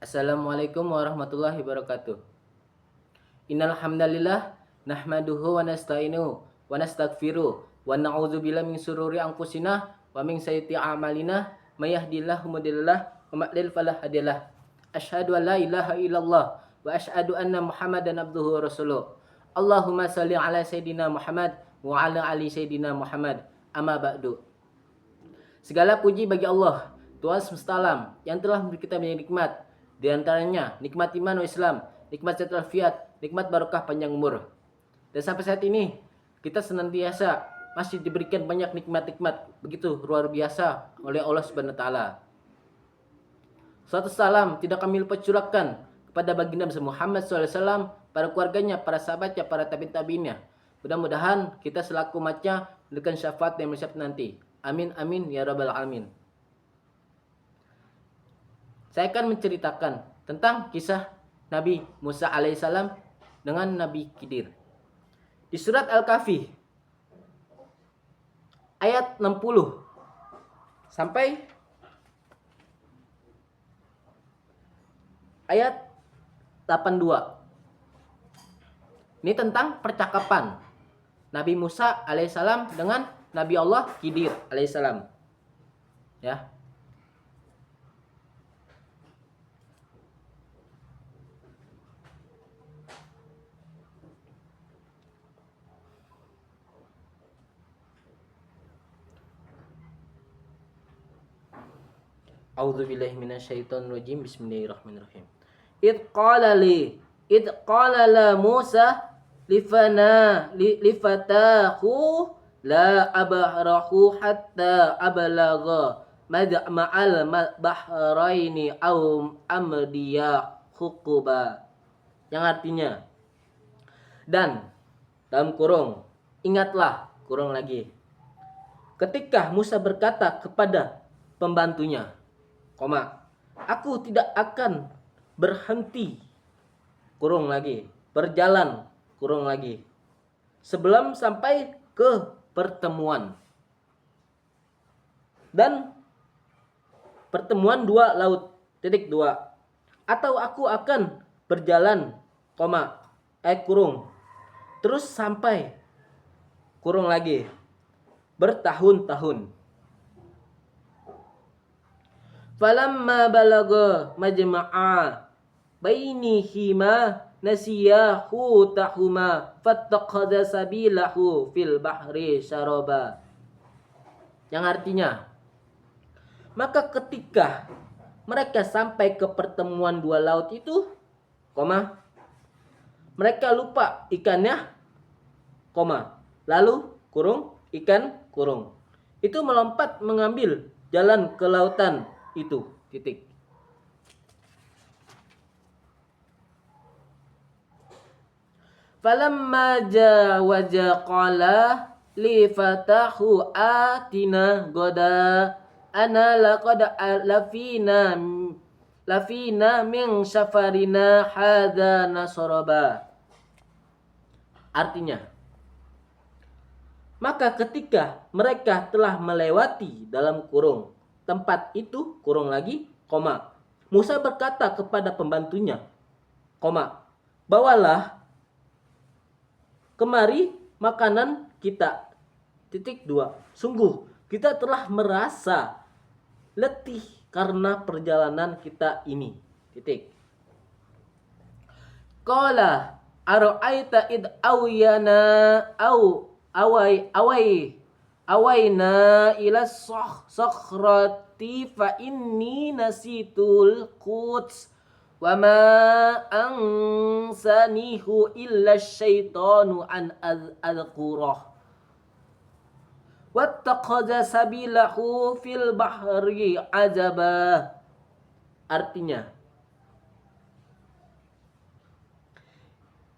Assalamualaikum warahmatullahi wabarakatuh. Innal hamdalillah nahmaduhu wa nasta'inuhu wa nastaghfiruh wa na'udzubillahi min syururi anfusina wa min sayyiati a'malina may yahdihillahu mudhillalah wa may yudlil fala hadiyalah. Asyhadu an la ilaha illallah wa asyhadu anna Muhammadan abduhu wa rasuluh. Allahumma shalli ala sayidina Muhammad wa ala ali sayidina Muhammad. Amma ba'du. Segala puji bagi Allah, Tuhan semesta alam yang telah memberi kita banyak nikmat. Di antaranya nikmat iman wa Islam, nikmat sejahtera fiat, nikmat barokah panjang umur. Dan sampai saat ini kita senantiasa masih diberikan banyak nikmat-nikmat begitu luar biasa oleh Allah Subhanahu wa taala. Suatu salam tidak kami lupa curahkan kepada baginda Muhammad SAW, para keluarganya, para sahabatnya, para tabi'in-tabi'innya. Mudah-mudahan kita selaku umatnya mendapatkan syafaat dan syafaat nanti. Amin amin ya rabbal alamin. Saya akan menceritakan tentang kisah Nabi Musa alaihissalam dengan Nabi Khidir. Di surat Al-Kahfi ayat 60 sampai ayat 82. Ini tentang percakapan Nabi Musa alaihissalam dengan Nabi Allah Khidir alaihissalam. Ya. A'udzubillahi minasyaitonirrajim. Bismillahirrahmanirrahim. Id qala la Musa lifatahu la abrahu hatta ablagha ma'al bahraini aw amdiya huquba. Yang artinya, dan dalam kurung, ingatlah, kurung lagi, ketika Musa berkata kepada pembantunya, aku tidak akan berhenti, kurung lagi, berjalan, kurung lagi, sebelum sampai ke pertemuan. Dan pertemuan dua laut, dua. Atau aku akan berjalan, kurung, terus sampai, kurung lagi, bertahun-tahun. Falamma balagha majma'a bainihima nasiya hutahuma fattaqadha sabilahu fil bahri syaraba. Yang artinya, maka ketika mereka sampai ke pertemuan dua laut itu, mereka lupa ikannya, lalu kurung, ikan kurung itu melompat mengambil jalan ke lautan itu, titik. Falamma jawaza qala li fatahu atina goda ana laqad lafina min safarina hadza nasraba. Artinya, maka ketika mereka telah melewati dalam kurung tempat itu, kurung lagi, Musa berkata kepada pembantunya, bawalah kemari makanan kita, titik 2. Sungguh kita telah merasa letih karena perjalanan kita ini, titik. Qala ara'aita id awayna ila sakhrati fa inni nasitul quds wa ma ansanihu illa syaitanu an adhkurah wattaqadha sabilahu fil bahri ajaba. Artinya,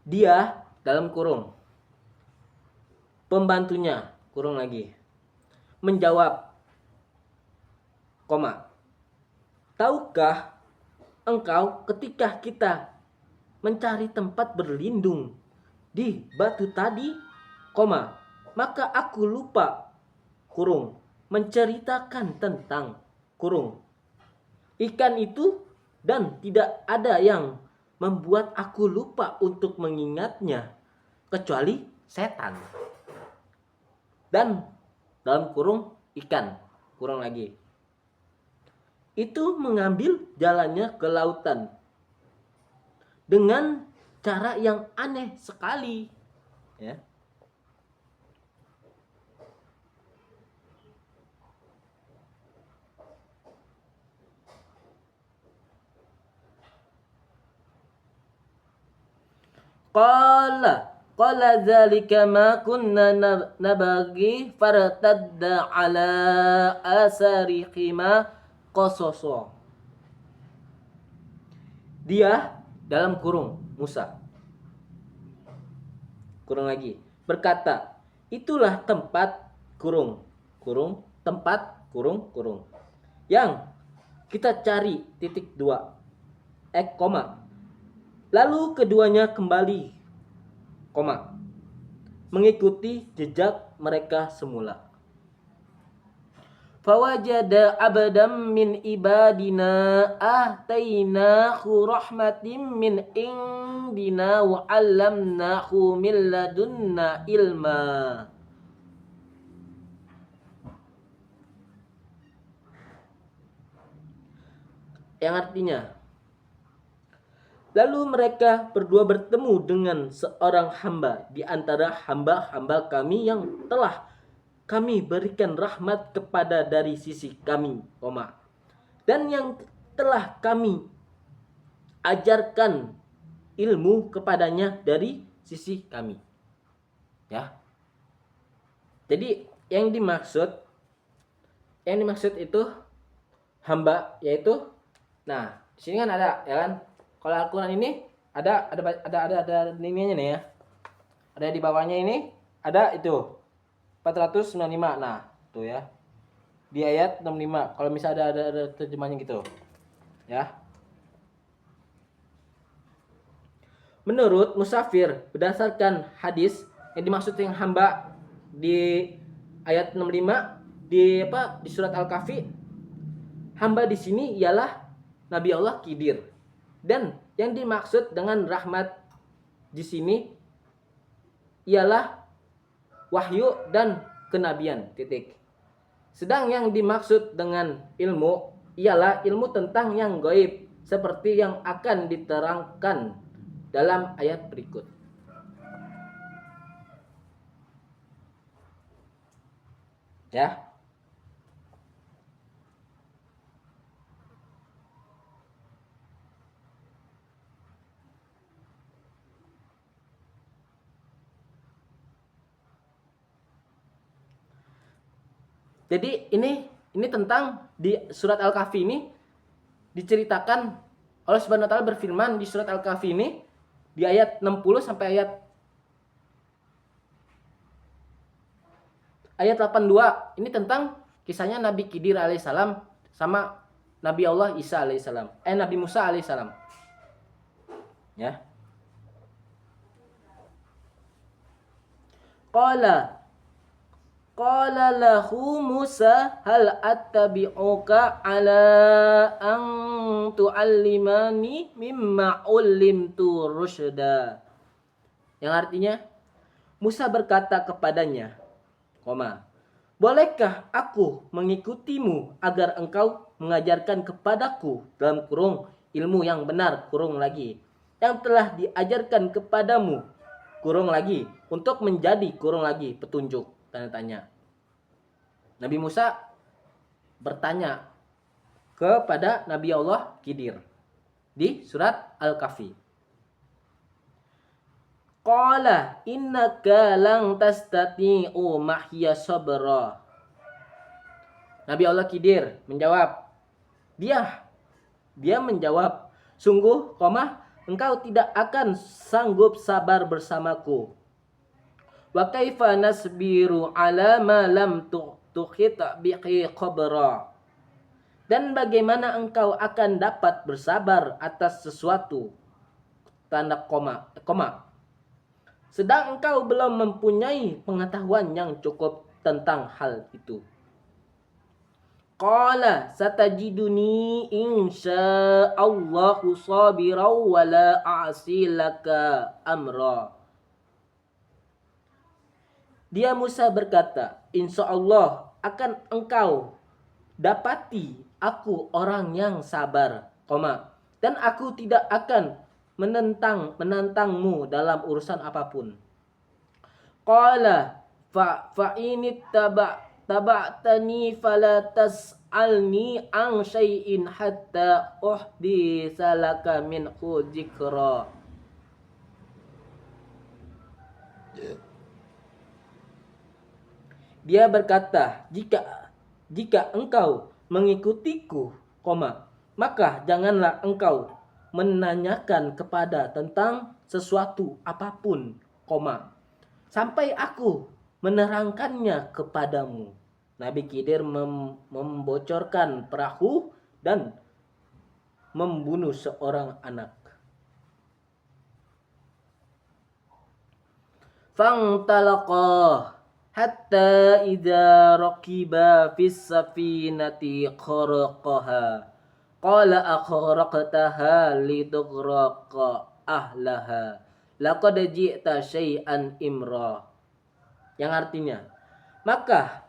dia dalam kurung, pembantunya, kurung lagi, menjawab, tahukah engkau ketika kita mencari tempat berlindung di batu tadi, maka aku lupa, kurung, menceritakan tentang, kurung, ikan itu dan tidak ada yang membuat aku lupa untuk mengingatnya kecuali setan. Dan dalam kurung ikan, kurung lagi. Itu mengambil jalannya ke lautan dengan cara yang aneh sekali, ya. Qala dzalika ma kunna nabaghi fartadda ala asarihima qasasa. Dia dalam kurung Musa. Kurung lagi. Berkata, itulah tempat kurung. Kurung, tempat, kurung, kurung. Yang kita cari titik 2. Koma. Lalu keduanya kembali, koma, mengikuti jejak mereka semula. Fawajada abadam min ibadina atainahu rahmatim min indina wa 'allamnahu min ladunna ilma. Yang artinya, lalu mereka berdua bertemu dengan seorang hamba di antara hamba-hamba kami yang telah kami berikan rahmat kepada dari sisi kami, koma, dan yang telah kami ajarkan ilmu kepadanya dari sisi kami. Ya. Jadi yang dimaksud itu hamba, yaitu, nah, di sini kan ada, ya kan? Kalau Al-Qur'an ini ada ininya nih ya. Ada di bawahnya ini ada itu 495. Nah, tuh ya. Di ayat 65. Kalau misalnya ada terjemahnya gitu. Ya. Menurut Musafir, berdasarkan hadis yang dimaksud yang hamba di ayat 65 di surat Al-Kahfi, hamba di sini ialah Nabi Allah Khidir. Dan yang dimaksud dengan rahmat di sini ialah wahyu dan kenabian, titik. Sedang yang dimaksud dengan ilmu ialah ilmu tentang yang gaib, seperti yang akan diterangkan dalam ayat berikut. Ya. Jadi ini tentang di surat Al-Kahfi ini diceritakan Allah Subhanahu wa taala berfirman di surat Al-Kahfi ini di ayat 60 sampai ayat 82. Ini tentang kisahnya Nabi Khidir alaihissalam sama Nabi Allah Isa alaihissalam. Nabi Musa alaihissalam. Ya. Qala lahu Musa hal attabi'uka ala an tu'allimani mimma ullimtu rusyda. Yang artinya, Musa berkata kepadanya, koma, bolehkah aku mengikutimu agar engkau mengajarkan kepadaku dalam kurung ilmu yang benar, kurung lagi, yang telah diajarkan kepadamu, kurung lagi, untuk menjadi kurung lagi petunjuk, tanda tanya. Nabi Musa bertanya kepada Nabi Allah Khidir di surat Al-Kahfi. Qala innaka lang tastati'u mahiya sabra. Nabi Allah Khidir menjawab. Dia menjawab, sungguh, engkau tidak akan sanggup sabar bersamaku. Wa kaifa nasbiru ala ma lam tuhit bihi khabra. Dan bagaimana engkau akan dapat bersabar atas sesuatu, tanda koma, sedang engkau belum mempunyai pengetahuan yang cukup tentang hal itu. Qala satajiduni insya'allahu sabiran wa la a'si laka amra. Dia Musa berkata, insya Allah akan engkau dapati aku orang yang sabar, dan aku tidak akan menantangmu dalam urusan apapun. Qala fa in taba'tani fala tas'alni an syai'in hatta uhditsa laka minhu dzikra. Dia berkata, jika engkau mengikutiku, maka janganlah engkau menanyakan kepada tentang sesuatu apapun, sampai aku menerangkannya kepadamu. Nabi Khidir membocorkan perahu dan membunuh seorang anak. Fangtalaqah hatta idza raqiba fis safinati kharaqaha qala akhraqtaha lidughraqa ahlaha laqad ji'ta syai'an imra. Yang artinya, maka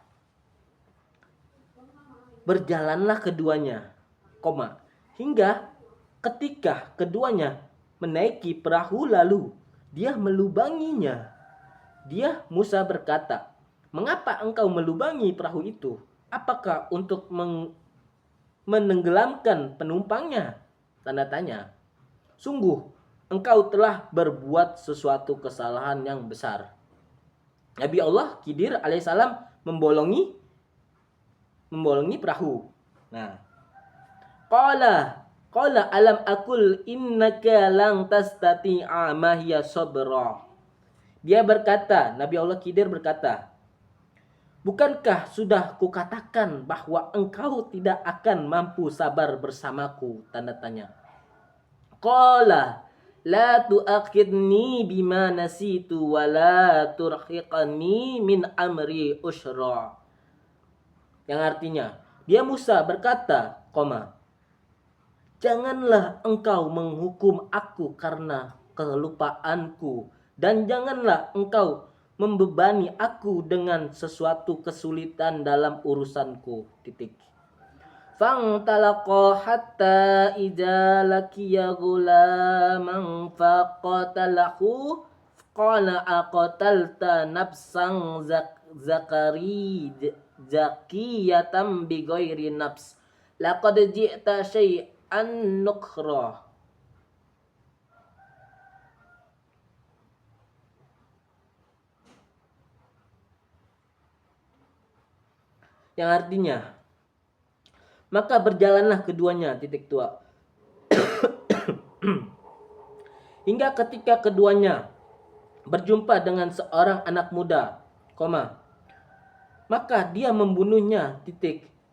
berjalanlah keduanya, hingga ketika keduanya menaiki perahu lalu dia melubanginya. Dia Musa berkata, mengapa engkau melubangi perahu itu? Apakah untuk menenggelamkan penumpangnya? Tanda tanya. Sungguh, engkau telah berbuat sesuatu kesalahan yang besar. Nabi Allah Khidir alaihissalam membolongi perahu. Nah, qala alam akul innaka lang tastati'a mahiya sabra. Dia berkata, Nabi Allah Khidir berkata, bukankah sudah kukatakan bahwa engkau tidak akan mampu sabar bersamaku? Tanda tanya. Qala la tu'akhidni bima nasitu wa la turhiqani min amri usra. Yang artinya, dia Musa berkata, janganlah engkau menghukum aku karena kelupaanku, dan janganlah engkau membebani aku dengan sesuatu kesulitan dalam urusanku. Fangtalaqa hatta idza laqiya ghulaman faqatalahu qala aqatalta nafsan zakiyatan bighairi nafs laqad ji'ta syai'an nukra. Yang artinya, maka berjalanlah keduanya, hingga ketika keduanya berjumpa dengan seorang anak muda, maka dia membunuhnya,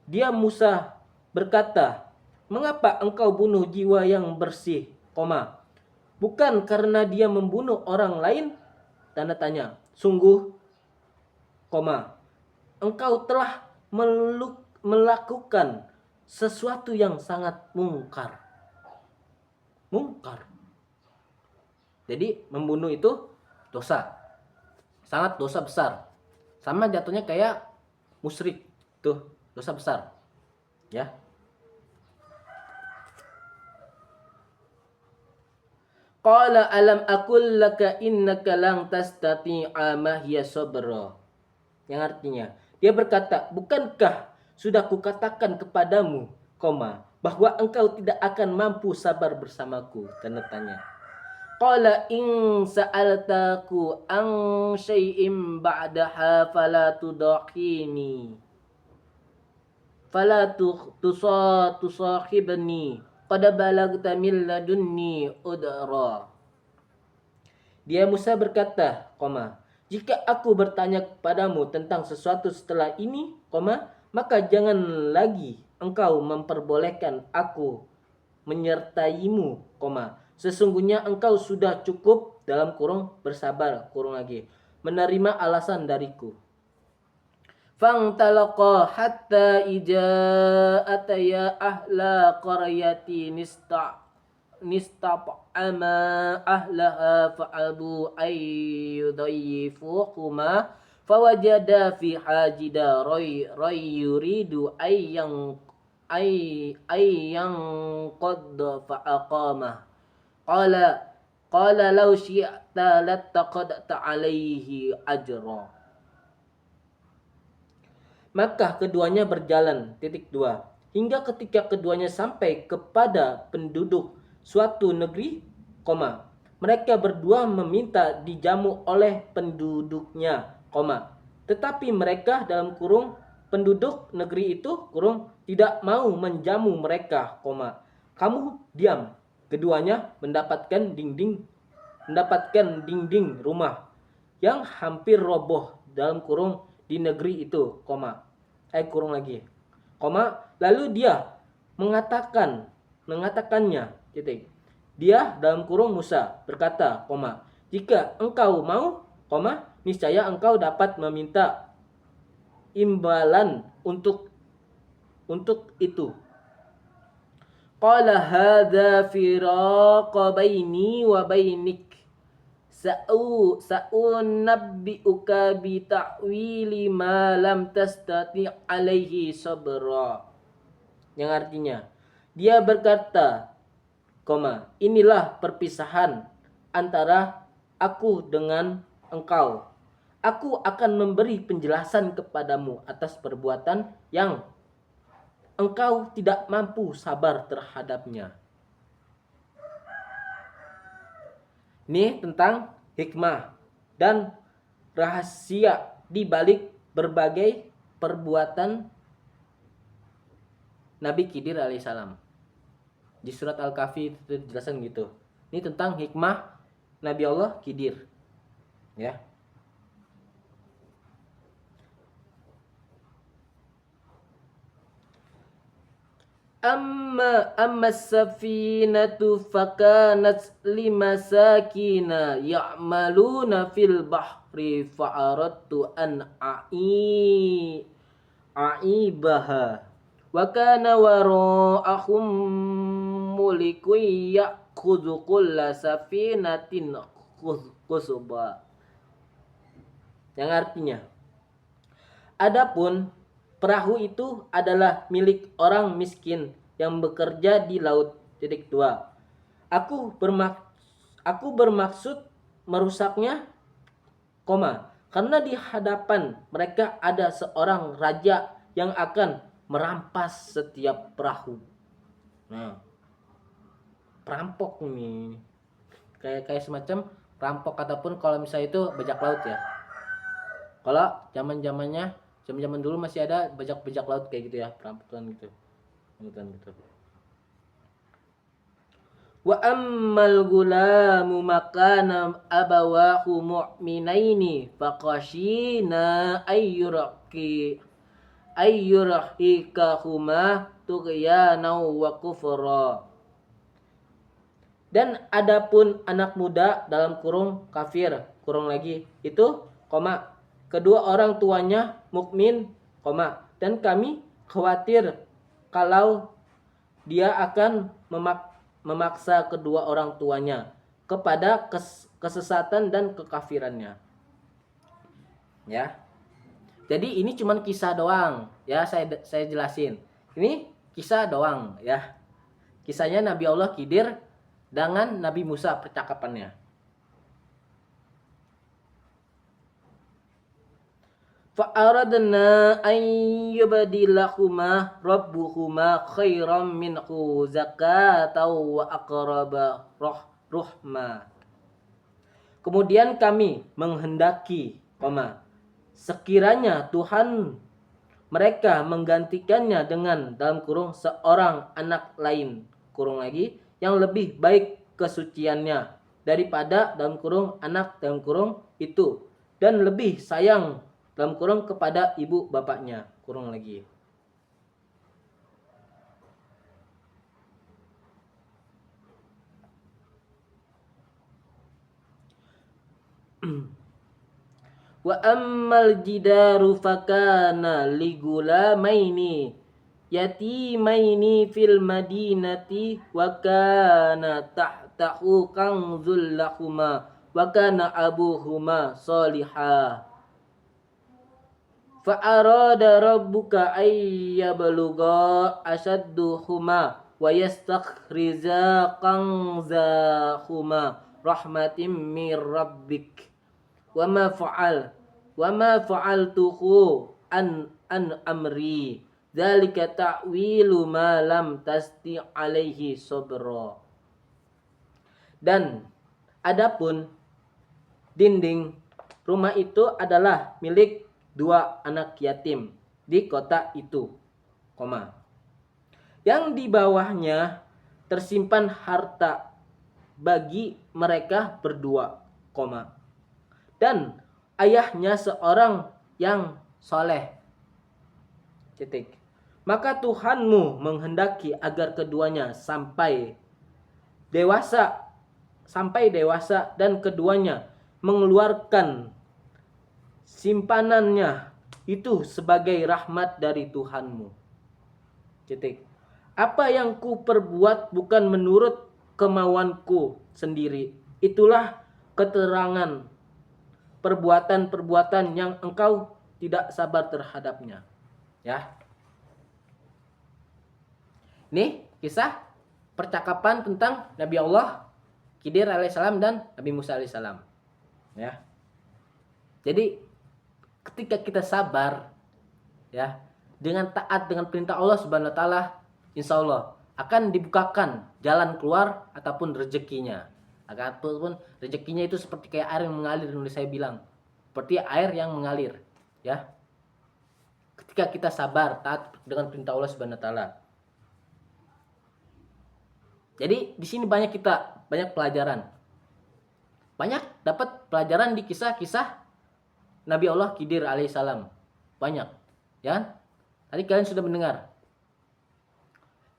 Dia Musa berkata, mengapa engkau bunuh jiwa yang bersih, bukan karena dia membunuh orang lain? Tanda tanya. Sungguh, engkau telah melakukan sesuatu yang sangat mungkar. Jadi membunuh itu dosa, sangat dosa besar. Sama jatuhnya kayak musyrik, tuh dosa besar, ya. Qala alam aqul laka innaka lang tastati'a mahiya sabra. Yang artinya, dia berkata, bukankah sudah kukatakan kepadamu, bahwa engkau tidak akan mampu sabar bersamaku? Tanda tanya. Qala in sa'altaku an syai'in ba'daha fala tudaqini. Fala tusahibni qad balagta min ladunni udra. Dia Musa berkata, jika aku bertanya kepadamu tentang sesuatu setelah ini, maka jangan lagi engkau memperbolehkan aku menyertaimu, sesungguhnya engkau sudah cukup bersabar, menerima alasan dariku. Fantalaqa hatta ija ataya ahla qaryati nistaqama ahlaha fa'abu ayyudayyifuhuma fawajada fi hajida roy yuridu ayyang qadda fa'aqamah qala law syi'ta lattaqadta alaihi ajra. Maka keduanya berjalan, hingga ketika keduanya sampai kepada penduduk suatu negeri, mereka berdua meminta dijamu oleh penduduknya, tetapi mereka penduduk negeri itu tidak mau menjamu mereka, kamu diam. Keduanya mendapatkan dinding rumah yang hampir roboh di negeri itu, lalu dia mengatakannya, dia Musa berkata, jika engkau mau, niscaya engkau dapat meminta imbalan untuk itu. Qala hadza firaqa baini wa bainik sa'unabbi'uka bi ta'wili ma lam tastati' alaihi sabra. Yang artinya, dia berkata, inilah perpisahan antara aku dengan engkau. Aku akan memberi penjelasan kepadamu atas perbuatan yang engkau tidak mampu sabar terhadapnya. Ini tentang hikmah dan rahasia di balik berbagai perbuatan Nabi Khidir alaihissalam. Di surat Al-Kahfi itu dijelasan gitu. Ini tentang hikmah Nabi Allah Khidir. Ya. Amma as-safinatu fakanat limasakina ya'maluna fil bahri fa'aradtu an a'ibaha wa kana wara'ahum mulikun ya'khudhu kulla safinatin khusba. Yang artinya, adapun perahu itu adalah milik orang miskin yang bekerja di laut. Aku bermaksud merusaknya, karena di hadapan mereka ada seorang raja yang akan merampas setiap perahu. Nah, perampok ini kayak semacam perampok ataupun kalau misalnya itu bajak laut ya. Kalau zaman dulu masih ada bajak laut kayak gitu ya, perampokan gitu. Wa ammal gulamu makana abawahu mu'minaini faqashina ayyurahikahuma tughyana wa kufra. Dan adapun anak muda kafir, itu, kedua orang tuanya mukmin, dan kami khawatir kalau dia akan memaksa kedua orang tuanya kepada kesesatan dan kekafirannya. Ya. Jadi ini cuman kisah doang, ya saya jelasin. Ini kisah doang, ya. Kisahnya Nabi Allah Khidir dengan Nabi Musa percakapannya. Fa'aradna an yubdilahuma rabbuhuma khairam minhu zakatan wa aqraba rahma. Kemudian kami menghendaki, sekiranya Tuhan mereka menggantikannya dengan seorang anak lain, yang lebih baik kesuciannya daripada anak itu, dan lebih sayang kepada ibu bapaknya, Wa ammal jidaru fakana ligulamaini yatimaini fil madinati wa kana tahtahu kanzul lahuma wa kana abuhuma salihah. Fa arada rabbuka ayyabluga ashadduhuma wa yastakhriza kanzahuma rahmatim mir rabbik. Wa ma fa'altuhu an amri dzalika ta'wilu ma lam tasti alaihi sabra. Dan adapun dinding rumah itu adalah milik 2 anak yatim di kota itu, yang di bawahnya tersimpan harta bagi mereka berdua, dan ayahnya seorang yang soleh. Maka Tuhanmu menghendaki agar keduanya sampai dewasa dan keduanya mengeluarkan simpanannya itu sebagai rahmat dari Tuhanmu. Apa yang ku perbuat bukan menurut kemauanku sendiri. Itulah keterangan perbuatan-perbuatan yang engkau tidak sabar terhadapnya. Ya. Ini kisah percakapan tentang Nabi Allah Khidir alaihissalam dan Nabi Musa alaihissalam. Ya. Jadi ketika kita sabar, ya, dengan taat dengan perintah Allah Subhanahu wa taala, insya Allah akan dibukakan jalan keluar ataupun rezekinya. Ataupun rezekinya itu seperti kayak air yang mengalir, yang saya bilang. Seperti air yang mengalir, ya. Ketika kita sabar, taat dengan perintah Allah Subhanahu wa taala. Jadi di sini banyak pelajaran. Banyak dapat pelajaran di kisah-kisah Nabi Allah Khidir alaihissalam. Banyak, ya. Tadi kalian sudah mendengar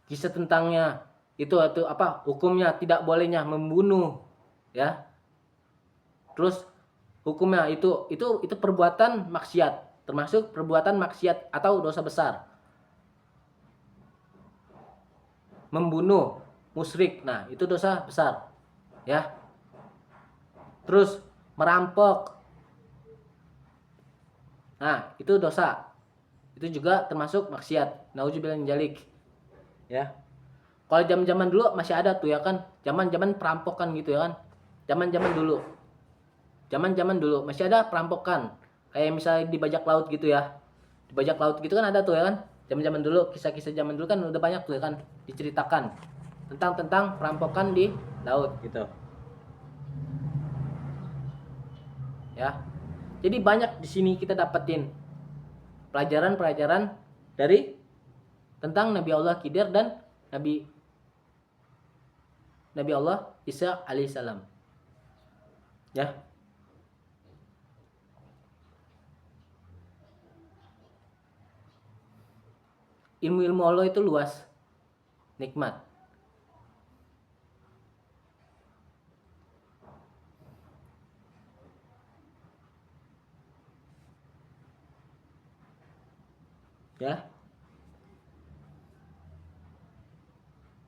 kisah tentangnya, itu apa hukumnya, tidak bolehnya membunuh, ya. Terus hukumnya itu perbuatan maksiat, termasuk perbuatan maksiat atau dosa besar. Membunuh musyrik, nah itu dosa besar, ya. Terus merampok, nah itu dosa, itu juga termasuk maksiat. Nauzubillah min dzalik, ya. Kalau zaman dulu masih ada tuh, ya kan, zaman perampokan gitu, ya kan, zaman dulu masih ada perampokan, kayak misalnya di bajak laut gitu, ya. Di bajak laut gitu kan ada tuh, ya kan, zaman dulu, kisah-kisah zaman dulu kan udah banyak tuh, ya kan, diceritakan tentang perampokan di laut gitu, ya. Jadi banyak di sini kita dapetin pelajaran-pelajaran dari tentang Nabi Allah Khidir dan Nabi Allah Isa alaihissalam, ya. Ilmu Allah itu luas, nikmat. Ya.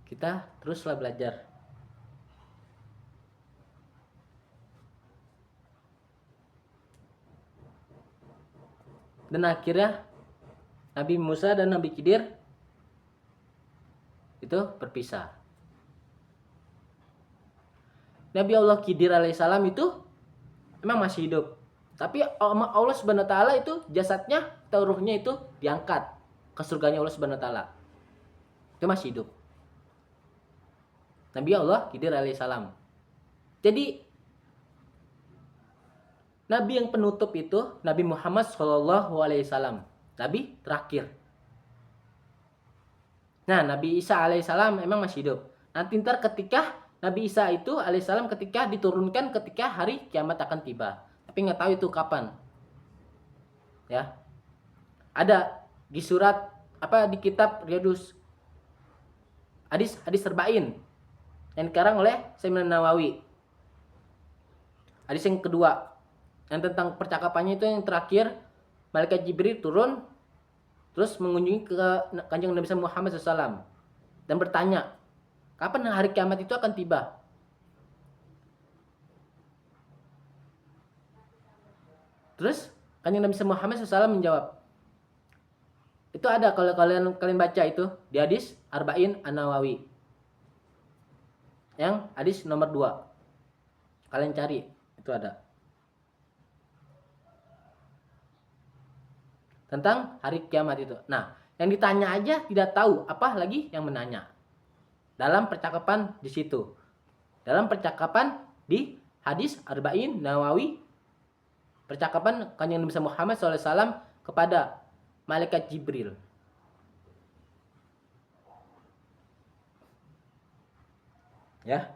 Kita teruslah belajar. Dan akhirnya Nabi Musa dan Nabi Khidir itu berpisah. Nabi Allah Khidir alaihissalam itu memang masih hidup, tapi Allah Subhanahu wa taala itu jasadnya atau ruhnya itu diangkat ke surganya Allah Subhanahu wa taala. Itu masih hidup. Nabi Allah Khidir alaihissalam. Jadi Nabi yang penutup itu Nabi Muhammad sallallahu alaihi wasallam, Nabi terakhir. Nah, Nabi Isa alaihissalam memang masih hidup. Nanti ntar ketika Nabi Isa itu alaihissalam ketika diturunkan ketika hari kiamat akan tiba. Tapi nggak tahu itu kapan. Ya. Ada di surat di kitab Riyadus hadis terbain yang dikarang oleh Syekh Nawawi. Hadis yang kedua yang tentang percakapannya itu yang terakhir, malaikat Jibril turun terus mengunjungi ke kanjeng Nabi Muhammad SAW dan bertanya, kapan hari kiamat itu akan tiba? Terus kanjeng Nabi Muhammad SAW menjawab, itu ada kalau kalian baca itu di hadis Arba'in An-Nawawi, yang hadis nomor 2, kalian cari itu ada tentang hari kiamat itu. Nah, yang ditanya aja tidak tahu, apa lagi yang menanya. Dalam percakapan di situ. Dalam percakapan di hadis Arba'in Nawawi, percakapan kanjeng Nabi Muhammad SAW kepada malaikat Jibril. Ya.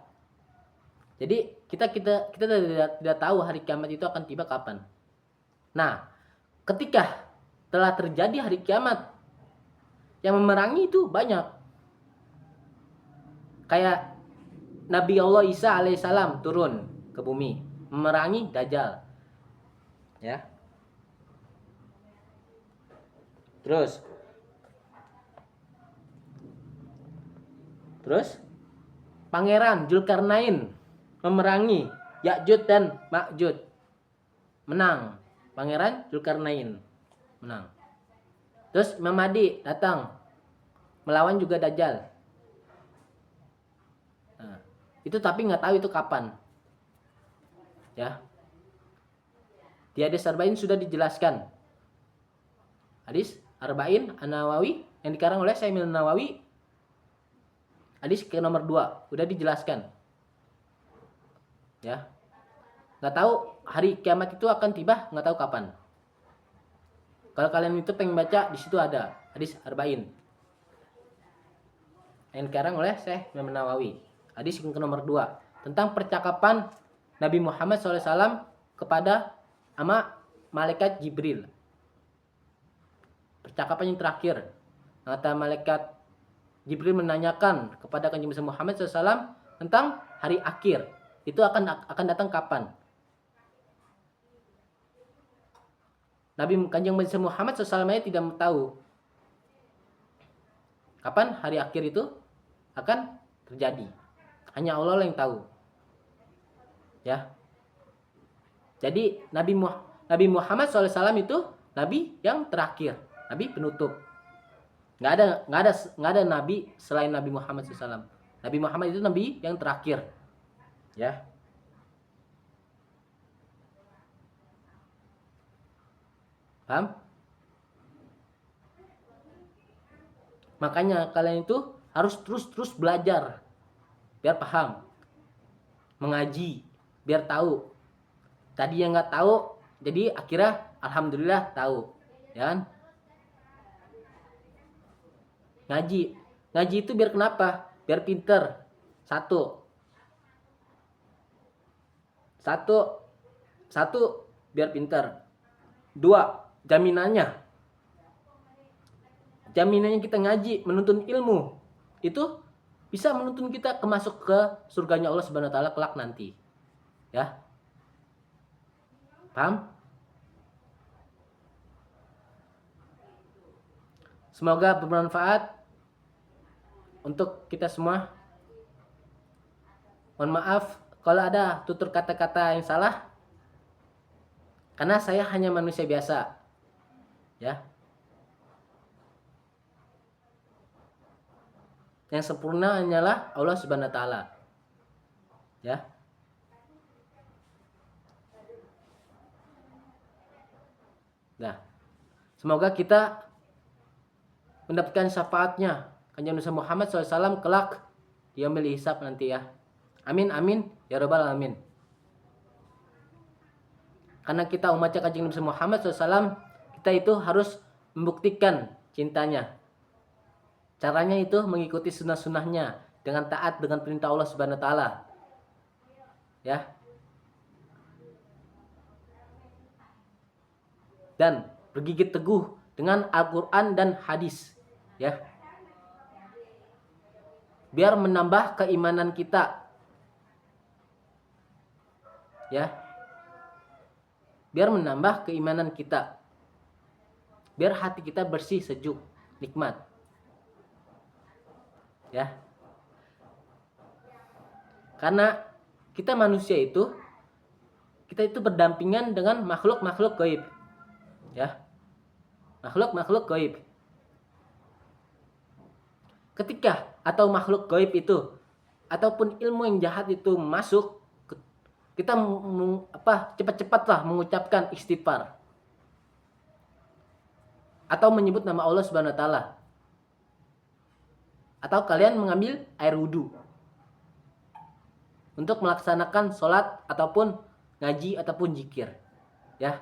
Jadi kita tidak tahu hari kiamat itu akan tiba kapan. Nah, ketika telah terjadi hari kiamat, yang memerangi itu banyak. Kayak Nabi Allah Isa alaihissalam turun ke bumi memerangi Dajjal. Ya. Terus Pangeran Zulkarnain memerangi Ya'juj dan Ma'juj. Menang. Pangeran Zulkarnain menang. Terus Imam Mahdi datang melawan juga Dajjal. Nah, itu tapi nggak tahu itu kapan. Ya. Di hadis Arba'in sudah dijelaskan. Hadis Arba'in An-Nawawi yang dikarang oleh Syekh Nawawi, hadis ke nomor 2 udah dijelaskan. Ya. Nggak tahu hari kiamat itu akan tiba, nggak tahu kapan. Kalau kalian itu pengen baca, di situ ada hadis Arba'in yang dikarang oleh Syekh Nawawi, hadis ke nomor 2 tentang percakapan Nabi Muhammad SAW kepada sama malaikat Jibril. Percakapan yang terakhir, kata malaikat Jibril menanyakan kepada kanjeng Nabi Muhammad SAW tentang hari akhir. Itu akan datang kapan? Kanjeng Nabi Muhammad SAW tidak tahu kapan hari akhir itu akan terjadi. Hanya Allah yang tahu. Ya. Jadi Nabi Muhammad SAW itu nabi yang terakhir, nabi penutup. Nggak ada nabi selain Nabi Muhammad SAW. Nabi Muhammad itu nabi yang terakhir. Ya. Paham? Makanya kalian itu harus terus belajar biar paham, mengaji biar tahu. Tadi yang nggak tahu, jadi akhirnya alhamdulillah tahu, ya kan? Ngaji itu biar kenapa? Biar pinter. Satu biar pinter. 2, jaminannya kita ngaji, menuntut ilmu itu bisa menuntun kita masuk ke surganya Allah Subhanahu wa taala kelak nanti. Ya. Paham? Semoga bermanfaat untuk kita semua. Mohon maaf kalau ada tutur kata-kata yang salah, karena saya hanya manusia biasa. Ya. Yang sempurna hanyalah Allah Subhanahu wa taala. Ya. Nah, semoga kita mendapatkan syafaatnya kanjeng Nabi Muhammad SAW kelak di yaumil hisab nanti ya. Amin amin ya rabbal alamin. Karena kita umatnya kanjeng Nabi Muhammad SAW, kita itu harus membuktikan cintanya. Caranya itu mengikuti sunnah-sunnahnya dengan taat dengan perintah Allah Subhanahu wa taala. Ya. Dan bergigit teguh dengan Al-Qur'an dan hadis, ya. Biar menambah keimanan kita. Ya. biar menambah keimanan kita, biar hati kita bersih, sejuk, nikmat. Ya. Karena kita manusia itu, kita itu berdampingan dengan makhluk-makhluk gaib. Ya. Makhluk-makhluk gaib. Ketika atau makhluk gaib itu ataupun ilmu yang jahat itu masuk, kita cepat-cepatlah mengucapkan istighfar atau menyebut nama Allah Subhanahu wa taala. Atau kalian mengambil air wudhu untuk melaksanakan sholat ataupun ngaji ataupun zikir, ya.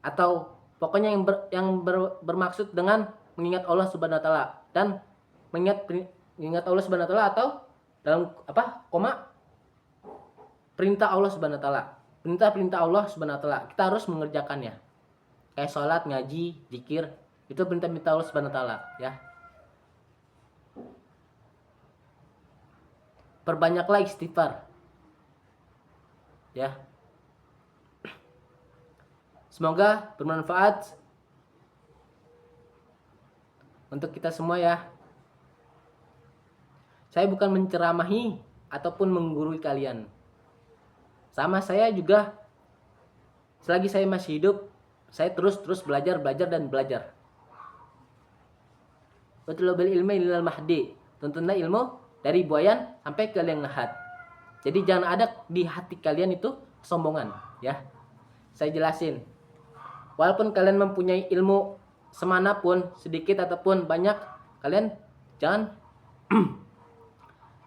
Atau pokoknya yang bermaksud dengan mengingat Allah Subhanahu wa taala dan mengingat Allah Subhanahu wa taala atau dalam perintah Allah Subhanahu wa taala. Perintah Allah Subhanahu wa taala kita harus mengerjakannya. Kayak sholat, ngaji, zikir, itu perintah Allah Subhanahu wa taala, ya. Perbanyaklah istighfar. Ya. Semoga bermanfaat untuk kita semua, ya. Saya bukan menceramahi ataupun menggurui kalian. Sama saya juga, selagi saya masih hidup, saya terus belajar dan belajar. Utlubil ilmi ilal mahdi. Tuntunlah ilmu dari buayan sampai ke liang lahat. Jadi jangan ada di hati kalian itu kesombongan, ya. Saya jelasin. Walaupun kalian mempunyai ilmu semanapun, sedikit ataupun banyak, kalian jangan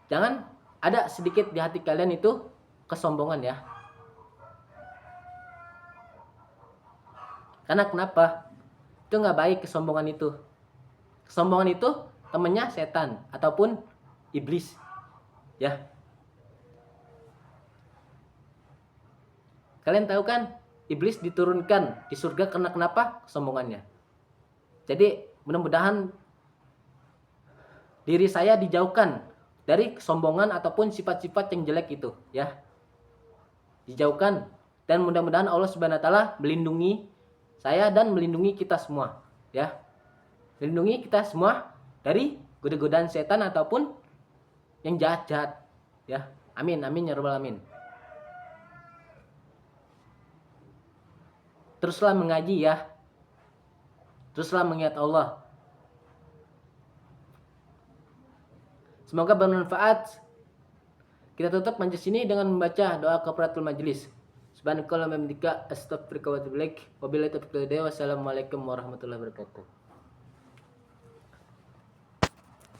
jangan ada sedikit di hati kalian itu kesombongan, ya. Karena kenapa? Itu nggak baik kesombongan itu. Kesombongan itu temannya setan ataupun iblis, ya. Kalian tahu kan, iblis diturunkan di surga karena kenapa? Kesombongannya. Jadi mudah-mudahan diri saya dijauhkan dari kesombongan ataupun sifat-sifat yang jelek itu, ya. Dijauhkan, dan mudah-mudahan Allah Subhanahu wa taala melindungi saya dan melindungi kita semua, ya. Melindungi kita semua dari godaan setan ataupun yang jahat-jahat, ya. Amin ya rabbal alamin. Teruslah mengaji, ya. Teruslah mengingat Allah. Semoga bermanfaat. Kita tutup majelis ini dengan membaca doa kafaratul majelis. Subhanakallahumma wa bihamdika astaghfiruka wa atubu ilaik. Wabillahi taufiq wal hidayah. Wassalamualaikum warahmatullahi wabarakatuh.